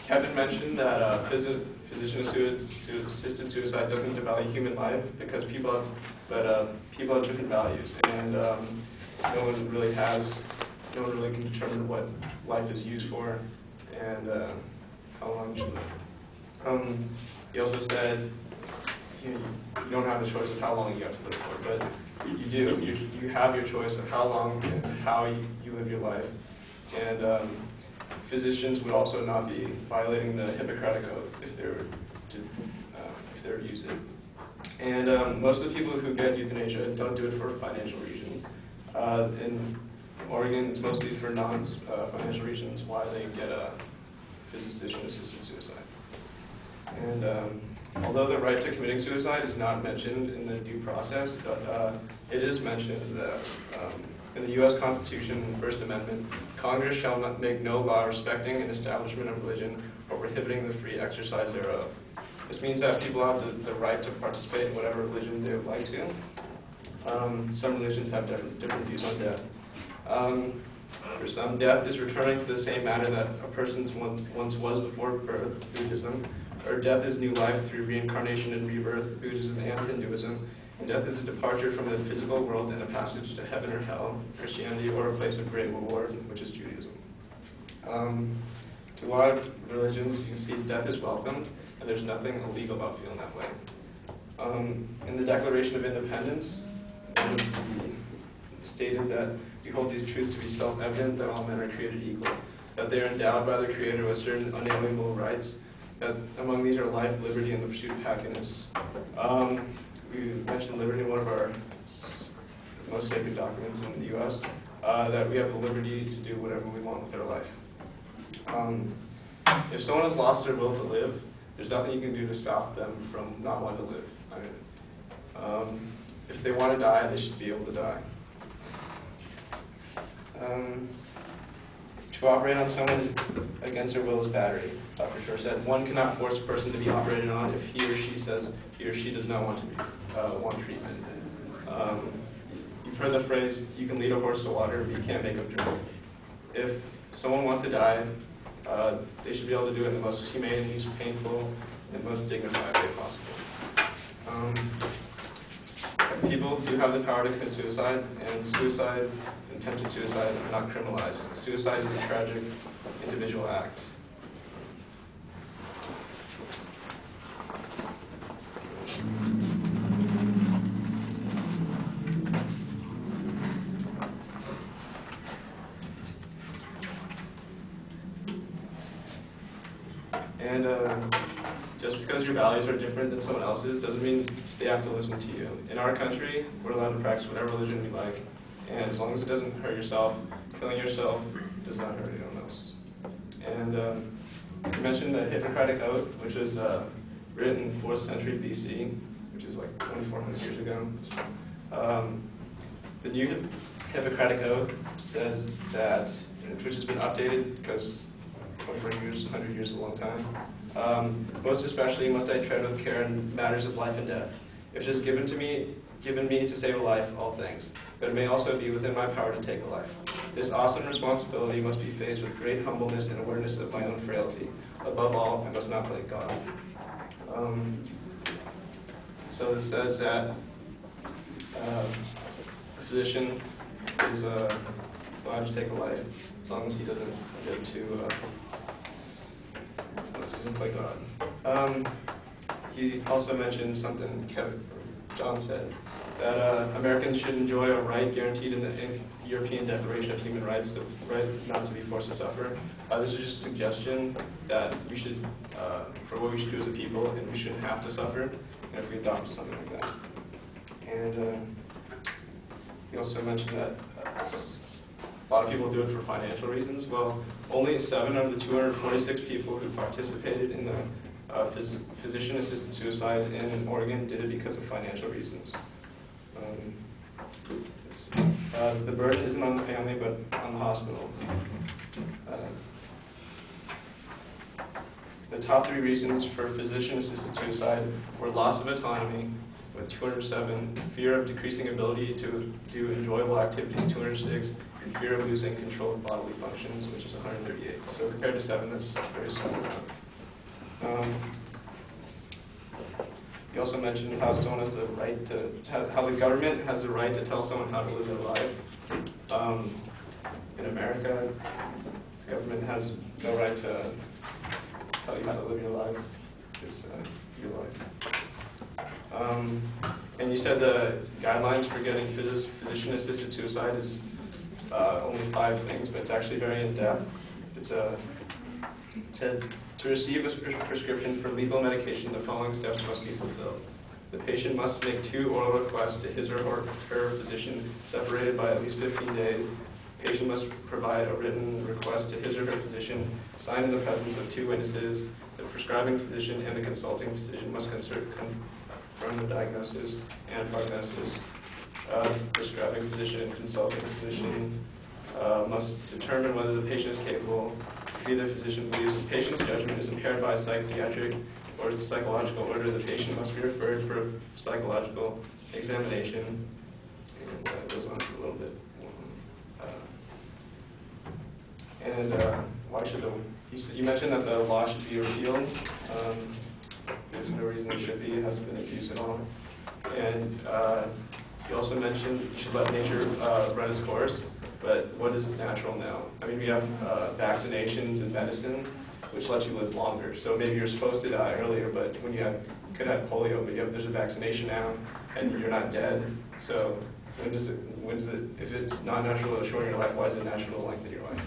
Kevin mentioned that physician-assisted suicide doesn't devalue human life because people have different values, and no one really can determine what life is used for and how long you should live. He also said you don't have the choice of how long you have to live for, but you do. You have your choice of how long and how you live your life. And physicians would also not be violating the Hippocratic Oath if they were to use it. And most of the people who get euthanasia don't do it for financial reasons. In Oregon, it's mostly for non-financial reasons why they get a physician-assisted suicide. And although the right to committing suicide is not mentioned in the due process, but it is mentioned that in the U.S. Constitution, in the First Amendment, Congress shall not make no law respecting an establishment of religion or prohibiting the free exercise thereof. This means that people have the right to participate in whatever religion they would like to. Some religions have different views on death. For some, death is returning to the same matter that a person once was before birth, Buddhism, or death is new life through reincarnation and rebirth, Buddhism and Hinduism. And death is a departure from the physical world and a passage to heaven or hell, Christianity, or a place of great reward, which is Judaism. To a lot of religions, you can see death is welcomed, and there's nothing illegal about feeling that way. In the Declaration of Independence, it stated that we hold these truths to be self-evident, that all men are created equal, that they are endowed by their Creator with certain unalienable rights, that among these are life, liberty, and the pursuit of happiness. We mentioned liberty in one of our most sacred documents in the U.S., that we have the liberty to do whatever we want with our life. If someone has lost their will to live, there's nothing you can do to stop them from not wanting to live. If they want to die, they should be able to die. To operate on someone against their will is battery. Dr. Shore said, one cannot force a person to be operated on if he or she says he or she does not want treatment. You've heard the phrase, you can lead a horse to water, but you can't make him drink. If someone wants to die, they should be able to do it in the most humane, least painful, and most dignified way possible. People do have the power to commit suicide, and suicide, attempted suicide, are not criminalized. Suicide is a tragic individual act. And just because your values are different than someone else's doesn't mean they have to listen to you. In our country, we're allowed to practice whatever religion we like, and as long as it doesn't hurt yourself, killing yourself does not hurt anyone else. And you mentioned the Hippocratic Oath, which was written in 4th century BC, which is like 2,400 years ago. The new Hippocratic Oath says that, which has been updated because 24 years, 100 years is a long time. Most especially must I tread with care in matters of life and death. If it is given me to save a life, all things, but it may also be within my power to take a life. This awesome responsibility must be faced with great humbleness and awareness of my own frailty. Above all, I must not play God. So it says that a physician is allowed to take a life as long as he doesn't get to play God. He also mentioned something John said, that Americans should enjoy a right guaranteed in the European Declaration of Human Rights, the right not to be forced to suffer. This is just a suggestion that we should, for what we should do as a people, and we shouldn't have to suffer, and if we adopt something like that. And he also mentioned that a lot of people do it for financial reasons. Well, only 7 of the 246 people who participated in the physician-assisted suicide in Oregon did it because of financial reasons. The burden isn't on the family, but on the hospital. The top 3 reasons for physician-assisted suicide were loss of autonomy, with 207, fear of decreasing ability to do enjoyable activities, 206, and fear of losing control of bodily functions, which is 138. So compared to 7, that's very similar. You also mentioned how someone has the right to, how the government has the right to tell someone how to live their life. In America, the government has no right to tell you how to live your life. It's your life. And you said the guidelines for getting physician-assisted suicide is only 5 things, but it's actually very in-depth. It said, to receive a prescription for lethal medication, the following steps must be fulfilled. The patient must make 2 oral requests to his or her physician separated by at least 15 days. The patient must provide a written request to his or her physician, signed in the presence of 2 witnesses. The prescribing physician and the consulting physician must confirm the diagnosis and prognosis. Prescribing physician and consulting physician must determine whether the patient is capable. If either physician believes the patient's judgment is impaired by a psychiatric or psychological order, the patient must be referred for a psychological examination. And it goes on for a little bit. Why should you mentioned that the law should be repealed. There's no reason it should be. It hasn't been abused at all. And you also mentioned you should let nature run its course. But what is natural now? I mean, we have vaccinations and medicine, which let you live longer. So maybe you're supposed to die earlier, but when you could have polio, but there's a vaccination now, and you're not dead. So when does it, if it's not natural to shorten your life, why is it natural to lengthen your life?